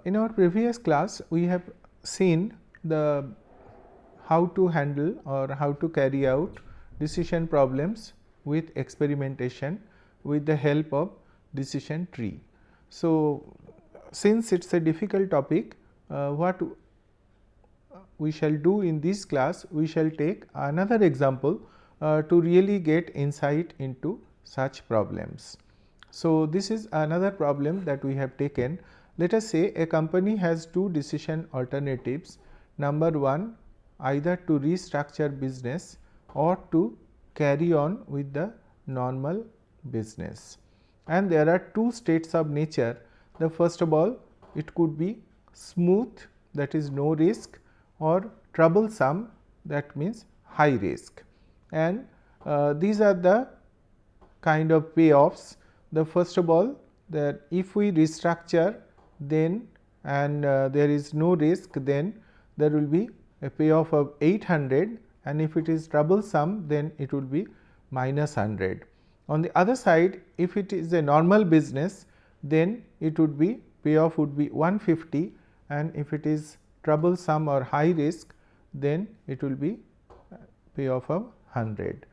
In our previous class, we have seen the how to handle or how to carry out decision problems with experimentation with the help of decision tree. So, since it is a difficult topic, what we shall do in this class, we shall take another example to really get insight into such problems. So, this is another problem that we have taken. Let us say a company has two decision alternatives. Number one, either to restructure business or to carry on with the normal business. And there are two states of nature. The first of all, it could be smooth, that is no risk, or troublesome, that means high risk. And these are the kind of payoffs. The first of all, that if we restructure, then and there is no risk, then there will be a payoff of 800, and if it is troublesome, then it will be minus 100. On the other side, if it is a normal business, then it would be payoff would be 150, and if it is troublesome or high risk, then it will be payoff of 100.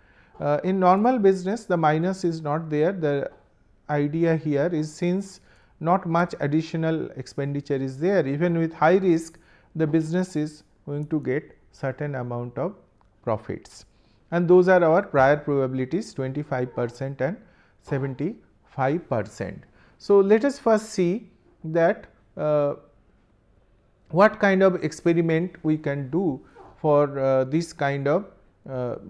In normal business, the minus is not there. The idea here is, since not much additional expenditure is there, even with high risk, the business is going to get certain amount of profits, and those are our prior probabilities, 25% and 75%. So, let us first see that what kind of experiment we can do for this kind of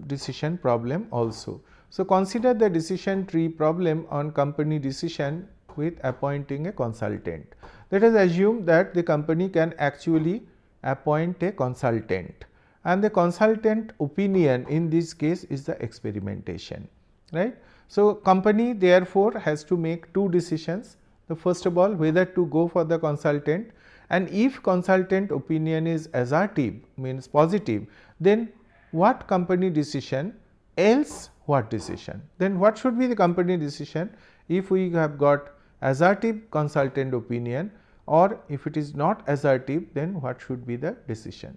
decision problem also. So, consider the decision tree problem on company decision with appointing a consultant. Let us assume that the company can actually appoint a consultant, and the consultant opinion in this case is the experimentation, right. So, company therefore has to make two decisions. The first of all, whether to go for the consultant, and if consultant opinion is assertive, means positive, then what company decision, else what decision. Then what should be the company decision if we have got assertive consultant opinion, or if it is not assertive, then what should be the decision.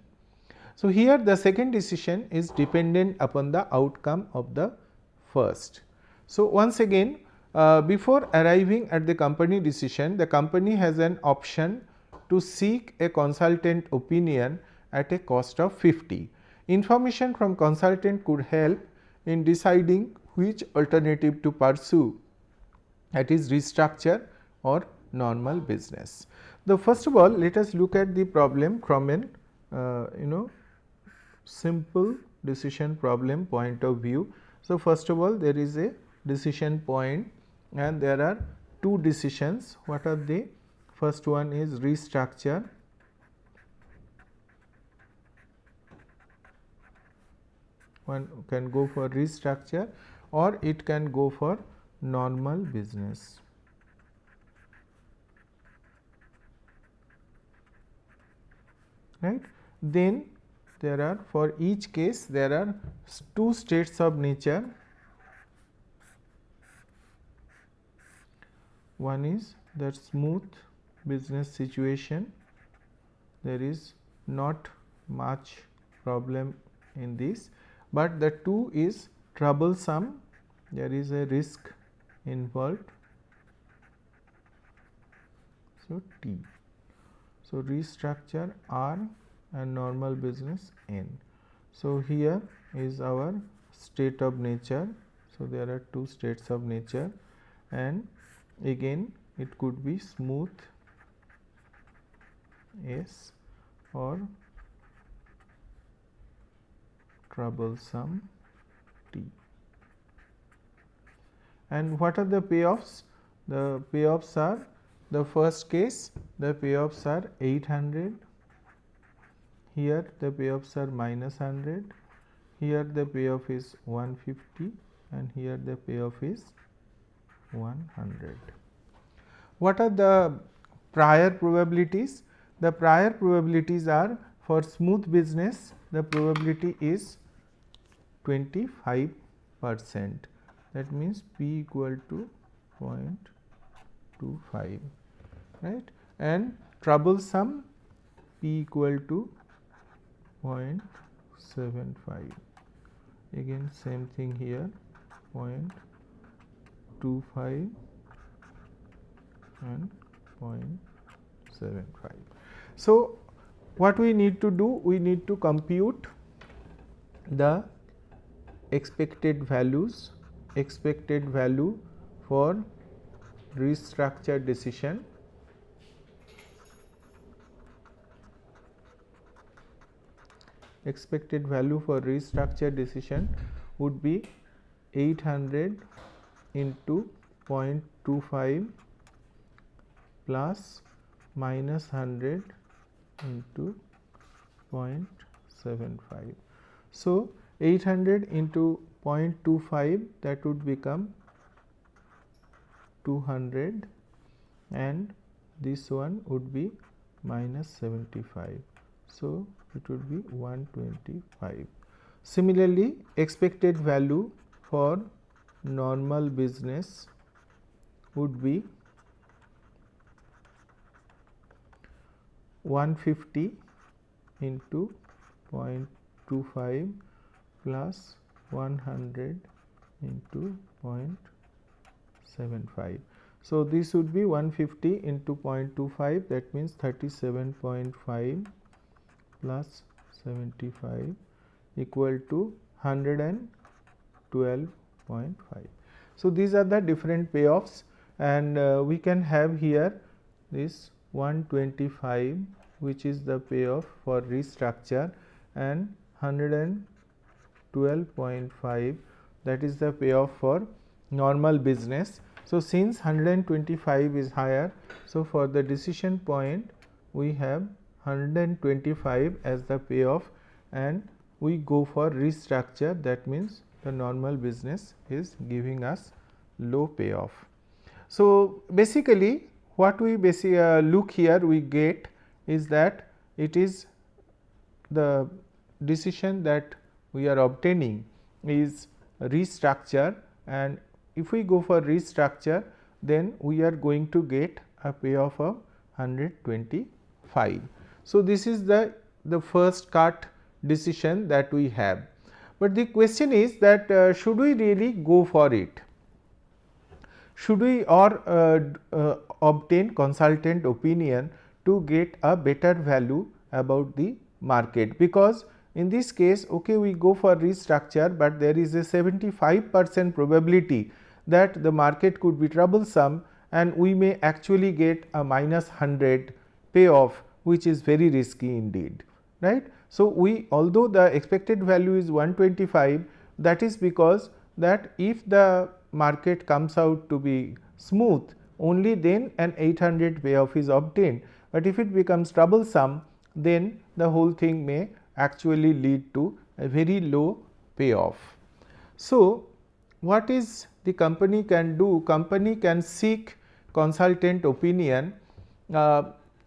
So, here the second decision is dependent upon the outcome of the first. So, once again, before arriving at the company decision, the company has an option to seek a consultant opinion at a cost of 50. Information from consultant could help in deciding which alternative to pursue, that is restructure or normal business. The first of all, let us look at the problem from an simple decision problem point of view. So, first of all, there is a decision point and there are two decisions. What are they? First one is restructure, one can go for restructure or it can go for normal business. Right. Then there are, for each case there are two states of nature. One is that smooth business situation, there is not much problem in this, but the two is troublesome, there is a risk involved. So, T. So, restructure R and normal business N. So, here is our state of nature. So, there are two states of nature, and again it could be smooth S or troublesome T. And what are the payoffs? The payoffs are, the first case the payoffs are 800, here the payoffs are minus 100, here the payoff is 150 and here the payoff is 100. What are the prior probabilities? The prior probabilities are, for smooth business the probability is 25%, that means P equal to 0.25, right, and troublesome p equal to 0.75. Again same thing here, 0.25 and 0.75. So, what we need to do? We need to compute the expected values, expected value for restructure decision. Expected value for restructure decision would be 800 into 0.25 plus minus 100 into 0.75. So, 800 into 0.25, that would become 200 and this one would be minus 75. So, it would be 125. Similarly, expected value for normal business would be 150 into 0.25 plus 100 into 0.75. So, this would be 150 into 0.25, that means 37.5 plus 75 equal to 112.5. So, these are the different payoffs, and we can have here this 125, which is the payoff for restructure, and 112.5, that is the payoff for normal business. So, since 125 is higher, so for the decision point we have 125 as the payoff, and we go for restructure, that means the normal business is giving us low payoff. So, basically what we look here, we get is that it is the decision that we are obtaining is restructure, and if we go for restructure, then we are going to get a payoff of 125. So, this is the first cut decision that we have, but the question is that should we really go for it? Should we obtain consultant opinion to get a better value about the market? Because in this case, okay, we go for restructure, but there is a 75% probability that the market could be troublesome, and we may actually get a minus 100 payoff, which is very risky indeed, right. So, we, although the expected value is 125, that is because that if the market comes out to be smooth, only then an 800 payoff is obtained, but if it becomes troublesome, then the whole thing may actually lead to a very low payoff. So, what is the company can do? Company can seek consultant opinion.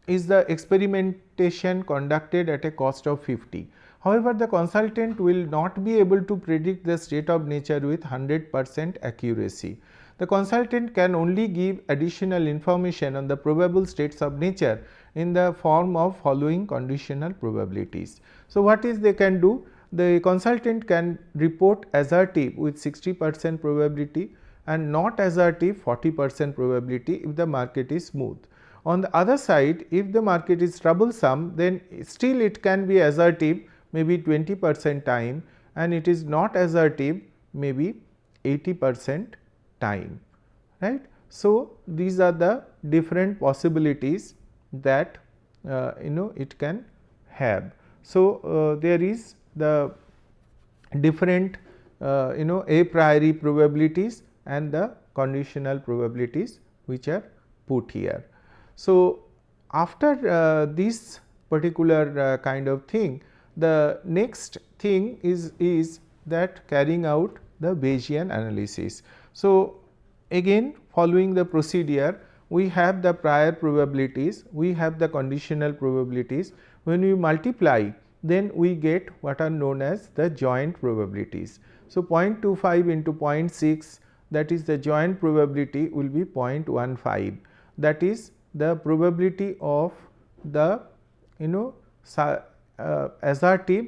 Is the experimentation conducted at a cost of 50. However, the consultant will not be able to predict the state of nature with 100% accuracy. The consultant can only give additional information on the probable states of nature in the form of following conditional probabilities. So, what is they can do? The consultant can report assertive with 60% probability and not assertive 40% probability if the market is smooth. On the other side, if the market is troublesome, then still it can be assertive maybe 20% time, and it is not assertive maybe 80% time, right. So, these are the different possibilities that it can have. So, there is the different a priori probabilities and the conditional probabilities which are put here. So, after this particular kind of thing, the next thing is that carrying out the Bayesian analysis. So, again following the procedure, we have the prior probabilities, we have the conditional probabilities. When we multiply, then we get what are known as the joint probabilities. So, 0.25 into 0.6, that is the joint probability will be 0.15, that is the probability of the assertive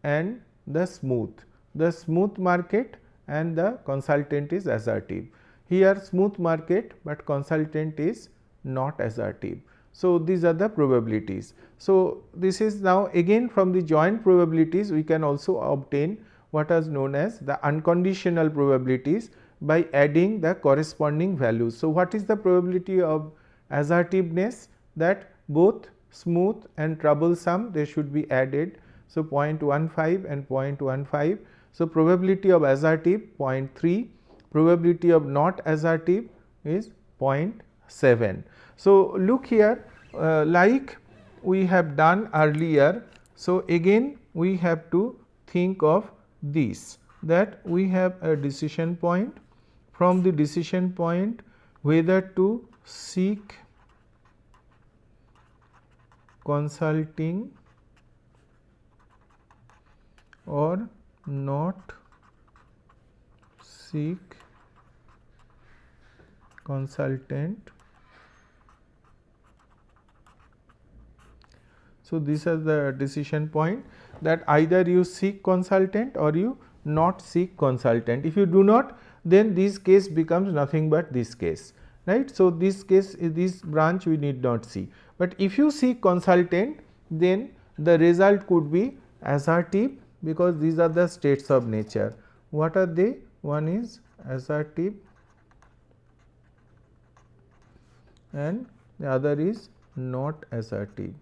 and the smooth market and the consultant is assertive. Here smooth market, but consultant is not assertive. So, these are the probabilities. So, this is now again from the joint probabilities we can also obtain what is known as the unconditional probabilities by adding the corresponding values. So, what is the probability of assertiveness? That both smooth and troublesome they should be added. So, 0.15 and 0.15. So, probability of assertive 0.3, probability of not assertive is 0.7. So, look here like we have done earlier. So, again we have to think of this, that we have a decision point. From the decision point, whether to seek consulting or not seek consultant. So, this is the decision point, that either you seek consultant or you not seek consultant. If you do not, then this case becomes nothing but this case, right. So, this case, this branch we need not see, but if you seek consultant, then the result could be assertive, because these are the states of nature. What are they? One is assertive and the other is not assertive.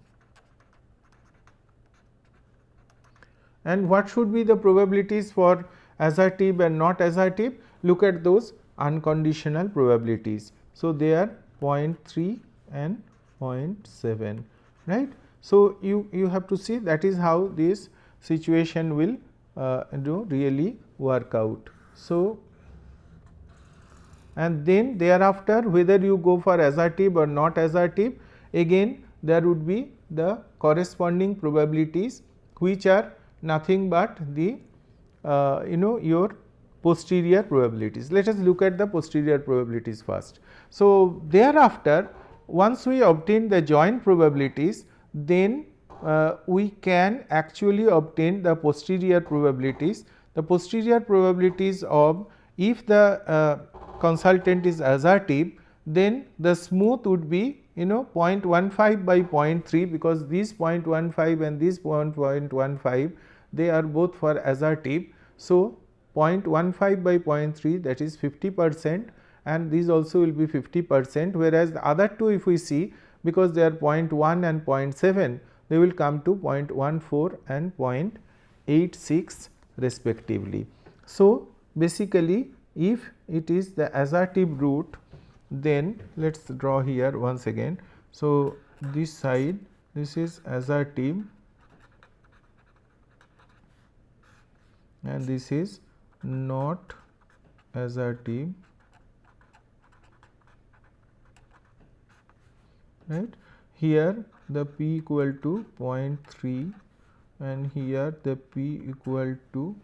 And what should be the probabilities for assertive and not assertive? Look at those unconditional probabilities. So, they are 0.3 and 0.7, right. So, you have to see that is how this situation will really work out. So, and then thereafter whether you go for assertive or not assertive, again there would be the corresponding probabilities, which are nothing but the your posterior probabilities. Let us look at the posterior probabilities first. So, thereafter once we obtain the joint probabilities, then we can actually obtain the posterior probabilities. The posterior probabilities of, if the consultant is assertive, then the smooth would be 0.15 by 0.3, because these 0.15 and this 0.15 they are both for assertive. So, 0.15 by 0.3, that is 50%, and these also will be 50%, whereas the other two if we see, because they are 0.1 and 0.7, they will come to 0.14 and 0.86 respectively. So, basically if it is the assertive route, then let us draw here once again. So, this side, this is assertive and this is not assertive, right. Here the p equal to 0.3 and here the p equal to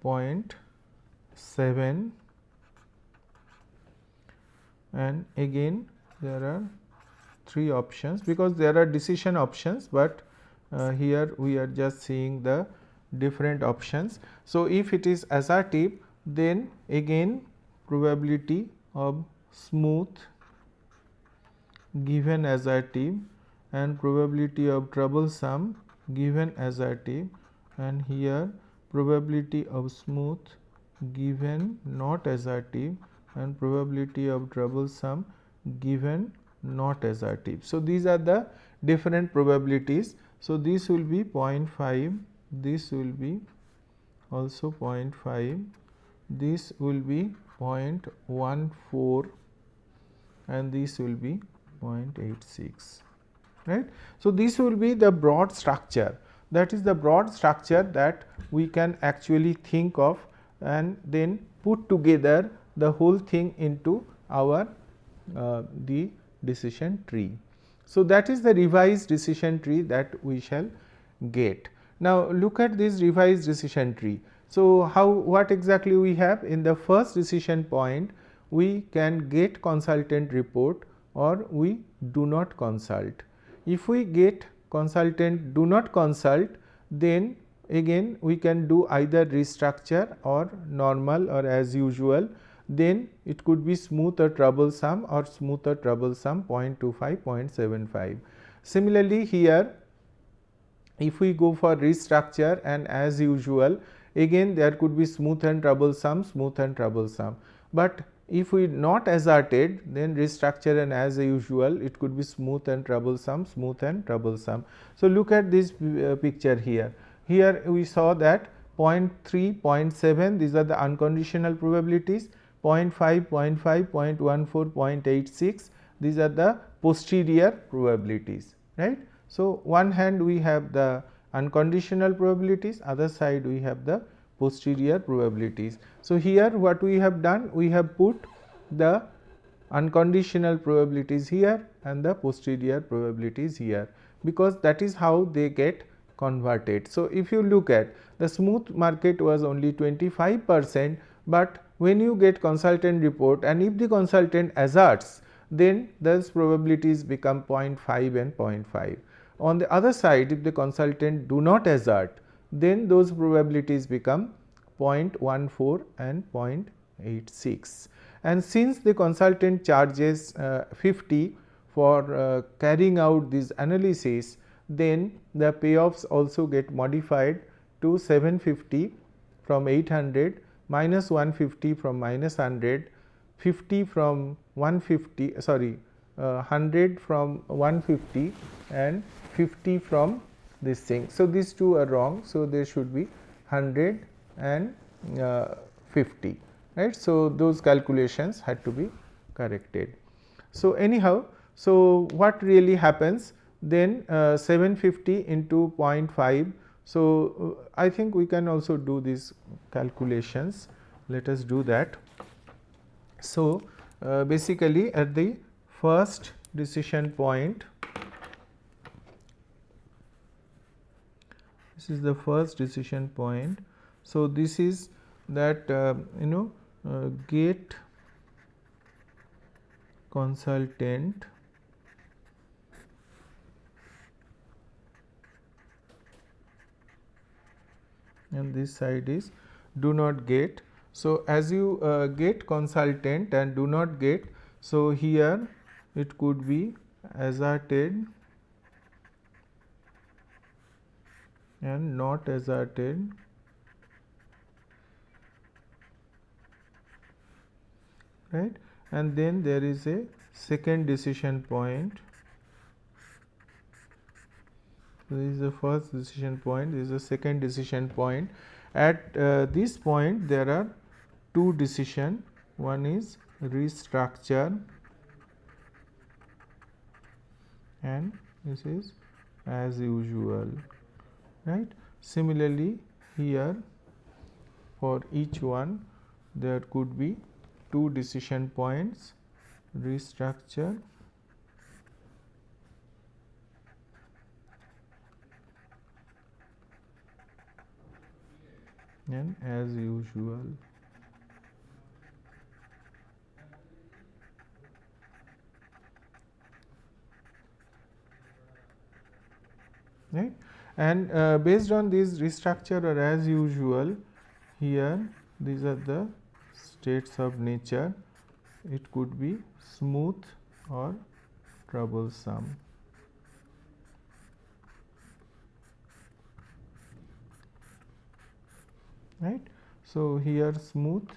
0.7, and again there are 3 options, because there are decision options, but here we are just seeing the different options. So, if it is assertive, then again probability of smooth given assertive and probability of troublesome given assertive, and here probability of smooth given not assertive and probability of troublesome given not assertive. So, these are the different probabilities. So, this will be 0.5, this will be also 0.5, this will be 0.14 and this will be 0.86, right. So, this will be the broad structure, that is the broad structure that we can actually think of and then put together the whole thing into our the decision tree. So, that is the revised decision tree that we shall get. Now, look at this revised decision tree. So, what exactly we have? In the first decision point, we can get consultant report or we do not consult. If we get consultant do not consult, then again we can do either restructure or normal or as usual, then it could be smooth or troublesome or smooth or troublesome 0.25, 0.75. Similarly, here if we go for restructure and as usual, again there could be smooth and troublesome, smooth and troublesome. But if we not asserted, then restructure and as usual it could be smooth and troublesome, smooth and troublesome. So, look at this picture here. Here we saw that 0.3, 0.7 these are the unconditional probabilities, 0.5, 0.5, 0.14, 0.86 these are the posterior probabilities, right. So, one hand we have the unconditional probabilities, other side we have the posterior probabilities. So, here what we have done, we have put the unconditional probabilities here and the posterior probabilities here, because that is how they get converted. So, if you look at the smooth market was only 25%, but when you get consultant report and if the consultant asserts, then those probabilities become 0.5 and 0.5. On the other side, if the consultant do not assert, then those probabilities become 0.14 and 0.86. And since the consultant charges 50 for carrying out this analysis, then the payoffs also get modified to 750 from 800, minus 150 from minus 100, 50 from 150 sorry 100 from 150 and 50 from this thing. So, these two are wrong. So, there should be 100 and 50, right. So, those calculations had to be corrected. So, anyhow, so what really happens then 750 into 0.5. So, I think we can also do these calculations. Let us do that. So, basically at the first decision point, this is the first decision point. So, this is that get consultant and this side is do not get. So, as you get consultant and do not get, so here it could be asserted and not asserted, right, and then there is a second decision point. So, this is the first decision point, this is the second decision point. At this point there are two decision, one is restructure and this is as usual, right. Similarly, here for each one there could be two decision points, restructure and as usual. Right. And based on this restructure or as usual, here these are the states of nature, it could be smooth or troublesome. Right. So, here smooth,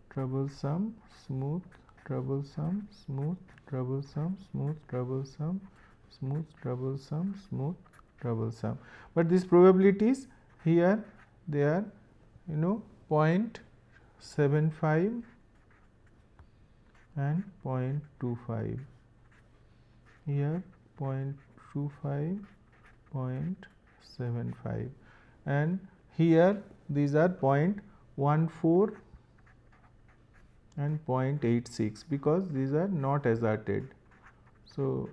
troublesome, smooth, troublesome, smooth, troublesome, smooth, troublesome, smooth, troublesome, smooth, troublesome. But these probabilities here they are 0.75 and 0.25, here 0.25, 0.75 and here these are 0.14 and 0.86 because these are not asserted. So,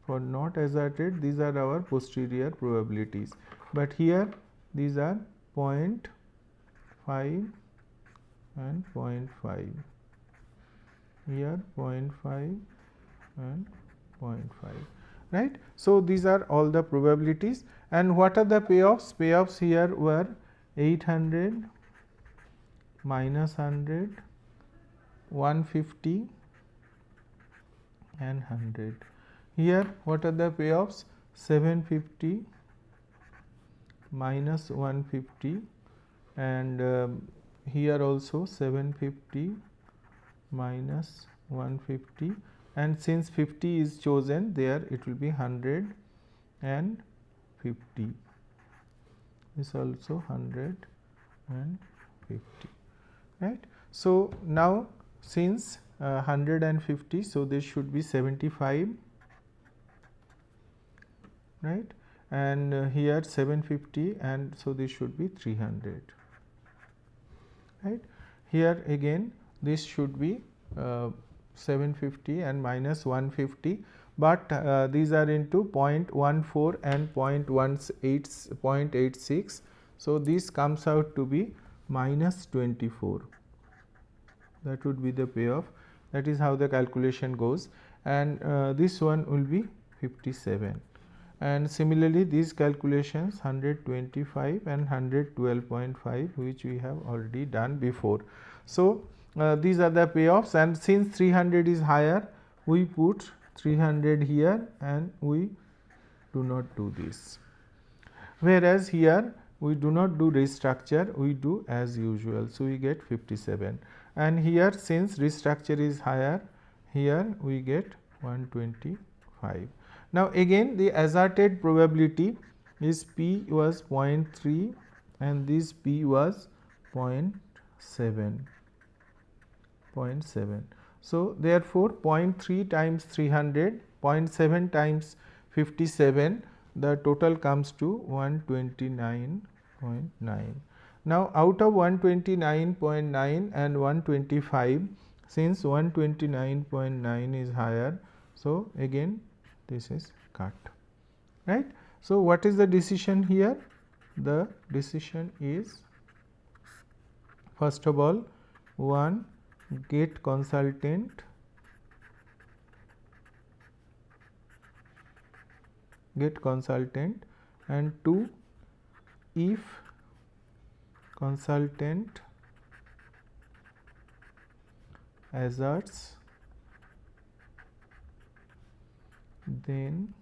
for not asserted these are our posterior probabilities, but here these are 0.5 and 0.5, here 0.5 and 0.5. right. So, these are all the probabilities, and what are the payoffs? Payoffs here were 800, minus 100, 150 and 100. Here what are the payoffs? 750, minus 150, and here also 750, minus 150, and since 50 is chosen, there it will be 100 and 50. This also 100 and 50, right. So, now since 150, so this should be 75, right, and here 750, and so this should be 300, right. Here again this should be 750 and minus 150, but these are into 0.14 and 0.86. So, this comes out to be minus 24. That would be the payoff. That is how the calculation goes, and this one will be 57. And similarly, these calculations 125 and 112.5, which we have already done before. So, these are the payoffs, and since 300 is higher, we put 300 here and we do not do this. Whereas, here we do not do restructure, we do as usual. So, we get 57, and here since restructure is higher, here we get 125. Now, again the asserted probability is P was 0.3 and this P was 0.7. So, therefore, 0.3 times 300, 0.7 times 57, the total comes to 129.9. Now, out of 129.9 and 125, since 129.9 is higher, so again this is cut, right. So, what is the decision here? The decision is, first of all, 1, get consultant, and 2, if consultant asserts, then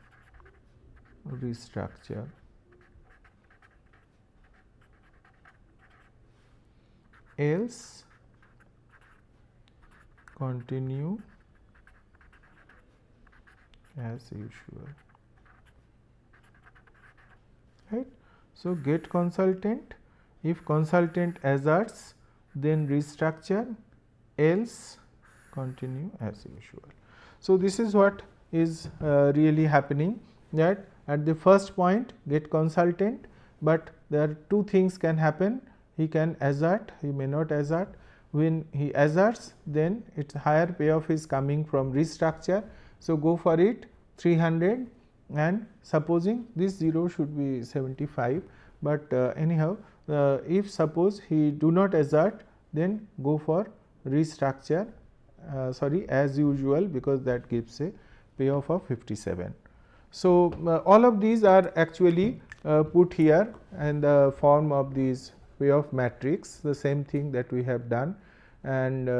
restructure. Else continue as usual, right. So, get consultant, if consultant asserts, then restructure, else continue as usual. So, this is what is really happening, that at the first point get consultant, but there are two things can happen. He can assert, he may not assert. When he asserts, then its higher payoff is coming from restructure. So, go for it 300, and supposing this 0 should be 75, but anyhow if suppose he do not assert, then go for restructure, as usual, because that gives a payoff of 57. So, all of these are actually put here in the form of these payoff matrix, the same thing that we have done, and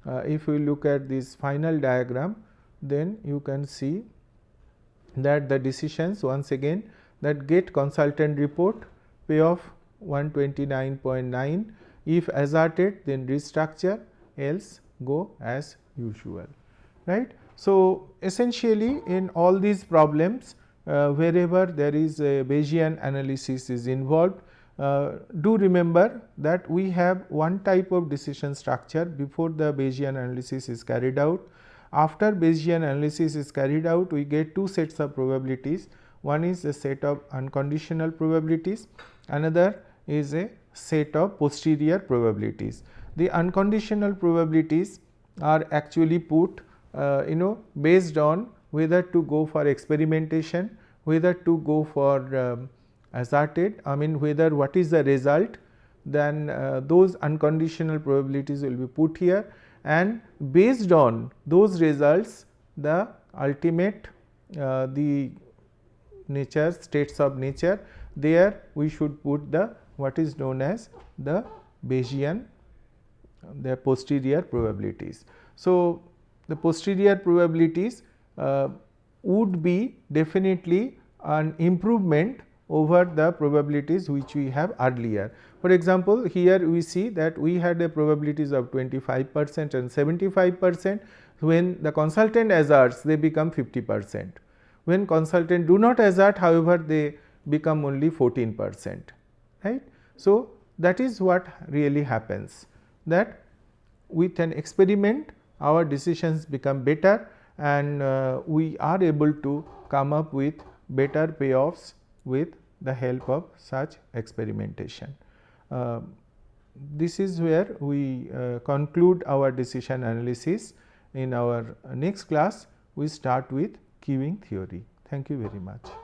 if we look at this final diagram, then you can see that the decisions once again, that get consultant report, payoff 129.9, if asserted then restructure, else go as usual, right. So, essentially in all these problems, wherever there is a Bayesian analysis is involved, do remember that we have one type of decision structure before the Bayesian analysis is carried out. After Bayesian analysis is carried out, we get two sets of probabilities. One is a set of unconditional probabilities, another is a set of posterior probabilities. The unconditional probabilities are actually put based on whether to go for experimentation, whether to go for asserted, whether what is the result, then those unconditional probabilities will be put here, and based on those results the ultimate the nature, states of nature, there we should put the what is known as the Bayesian, the posterior probabilities. So, the posterior probabilities would be definitely an improvement over the probabilities which we have earlier. For example, here we see that we had a probabilities of 25% and 75%. When the consultant asserts, they become 50%. When consultant do not assert, however, they become only 14%, right. So, that is what really happens, that with an experiment our decisions become better, and we are able to come up with better payoffs with the help of such experimentation. This is where we conclude our decision analysis. In our next class, we start with queuing theory. Thank you very much.